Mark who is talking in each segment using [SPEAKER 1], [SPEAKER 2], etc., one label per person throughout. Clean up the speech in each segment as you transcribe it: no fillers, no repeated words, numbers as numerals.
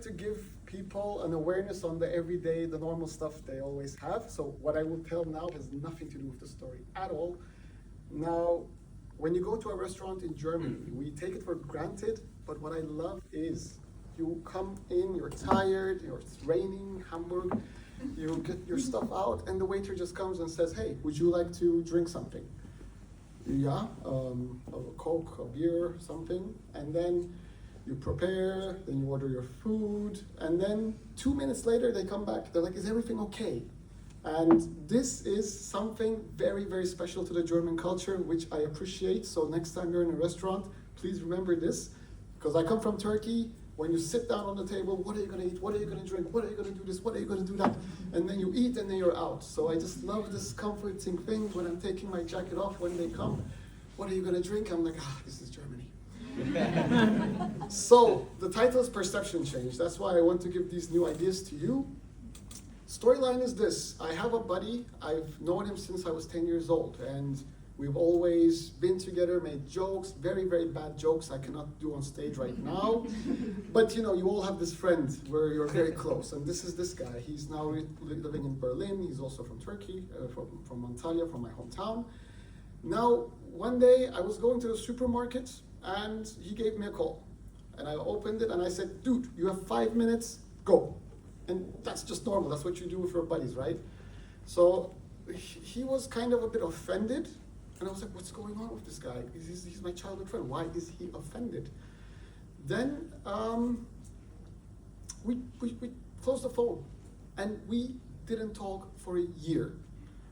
[SPEAKER 1] to give people an awareness on the everyday, the normal stuff they always have. So what I will tell now has nothing to do with the story at all. Now, when you go to a restaurant in Germany, we take it for granted, but what I love is you come in, you're tired, it's raining, Hamburg, you get your stuff out, and the waiter just comes and says, hey, would you like to drink something? Yeah, a Coke, a beer, something, and then you prepare, then you order your food, and then 2 minutes later they come back, they're like, is everything okay? And this is something very, very special to the German culture, which I appreciate. So next time you're in a restaurant, please remember this, because I come from Turkey. When you sit down on the table, what are you gonna eat? What are you gonna drink? What are you gonna do this? What are you gonna do that? And then you eat and then you're out. So I just love this comforting thing when I'm taking my jacket off when they come. What are you gonna drink? I'm like, this is Germany. So the title is Perception Change. That's why I want to give these new ideas to you. Storyline is this. I have a buddy. I've known him since I was 10 years old. And we've always been together, made jokes, very, very bad jokes I cannot do on stage right now. But you know, you all have this friend where you're very close. And this is this guy. He's now living in Berlin. He's also from Turkey, from Antalya, from my hometown. Now, one day I was going to the supermarket and he gave me a call. And I opened it and I said, dude, you have 5 minutes, go. And that's just normal. That's what you do with your buddies, right? So he was kind of a bit offended. And I was like, what's going on with this guy? He's my childhood friend. Why is he offended? Then we closed the phone. And we didn't talk for a year.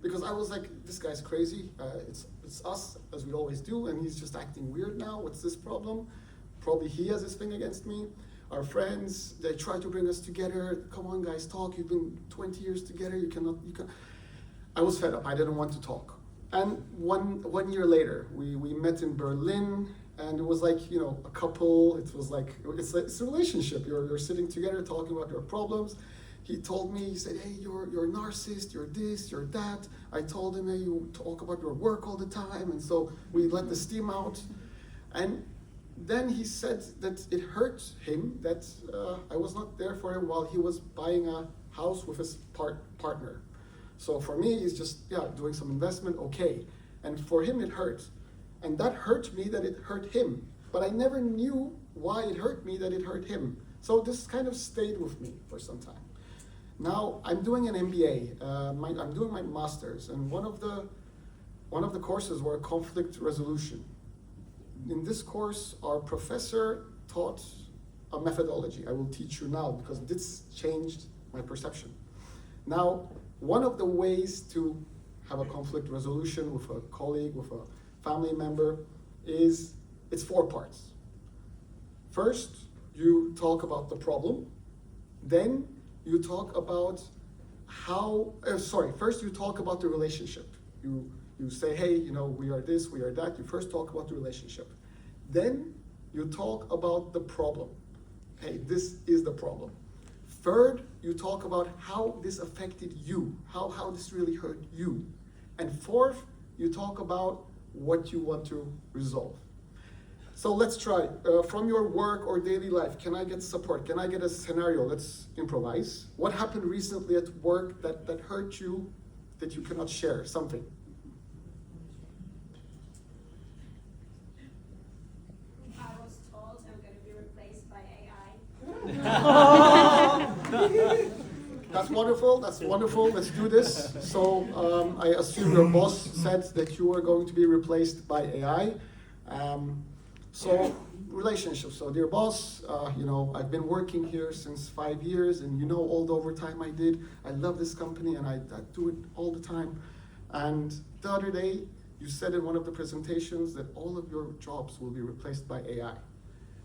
[SPEAKER 1] Because I was like, this guy's crazy. It's us, as we always do. And he's just acting weird now. What's this problem? Probably he has this thing against me. Our friends, they try to bring us together. Come on, guys, talk. You've been 20 years together. You can. I was fed up. I didn't want to talk. And one year later, we met in Berlin, and it was like, you know, a couple. It was like, it's a relationship. You're sitting together talking about your problems. He told me, he said, hey, you're a narcissist, you're this, you're that. I told him, hey, you talk about your work all the time. And so we let the steam out. And then he said that it hurt him that I was not there for him while he was buying a house with his partner. So for me, he's just, doing some investment, okay. And for him, it hurt. And that hurt me that it hurt him. But I never knew why it hurt me that it hurt him. So this kind of stayed with me for some time. Now, I'm doing an MBA. I'm doing my master's. And one of the courses were conflict resolution. In this course, our professor taught a methodology. I will teach you now because this changed my perception. Now, one of the ways to have a conflict resolution with a colleague, with a family member, is it's 4 parts. First, you talk about the problem. Then you talk about first you talk about the relationship. You say, hey, we are this, we are that. You first talk about the relationship. Then you talk about the problem. Hey, this is the problem. Third, you talk about how this affected you, how this really hurt you. And fourth, you talk about what you want to resolve. So let's try. From your work or daily life, can I get support? Can I get a scenario? Let's improvise. What happened recently at work that hurt you, that you cannot share? Something. That's wonderful, let's do this. So I assume your boss said that you are going to be replaced by AI. So relationships, so dear boss, I've been working here since 5 years and all the overtime I did. I love this company and I do it all the time. And the other day, you said in one of the presentations that all of your jobs will be replaced by AI.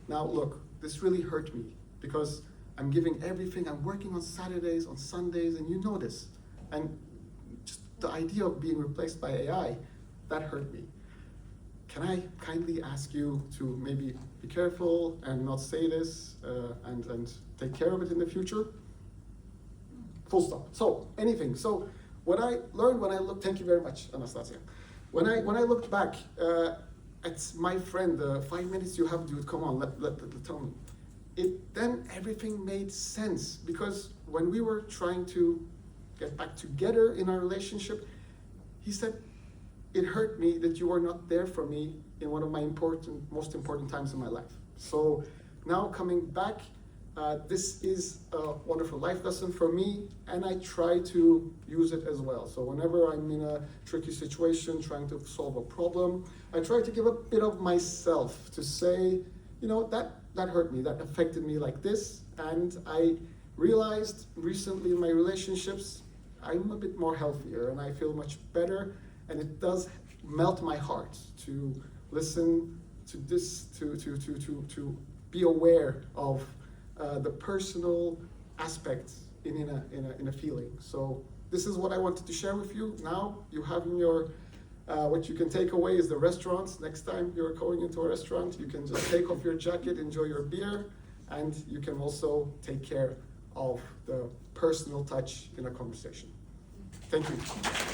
[SPEAKER 1] Now look, this really hurt me because I'm giving everything. I'm working on Saturdays, on Sundays, and you know this. And just the idea of being replaced by AI, that hurt me. Can I kindly ask you to maybe be careful and not say this and take care of it in the future? Full stop. So anything. So what I learned when I looked, thank you very much, Anastasia. When I looked back at my friend, the 5 minutes you have, dude, come on, tell me. then everything made sense, because when we were trying to get back together in our relationship, he said, it hurt me that you were not there for me in one of my most important times in my life. So now coming back, this is a wonderful life lesson for me, and I try to use it as well. So whenever I'm in a tricky situation, trying to solve a problem, I try to give a bit of myself to say, you know, that hurt me, that affected me like this. And I realized recently in my relationships, I'm a bit more healthier and I feel much better. And it does melt my heart to listen to this, to be aware of the personal aspects in a feeling. So this is what I wanted to share with you. Now you have in your, what you can take away is the restaurants. Next time you're going into a restaurant, you can just take off your jacket, enjoy your beer, and you can also take care of the personal touch in a conversation. Thank you.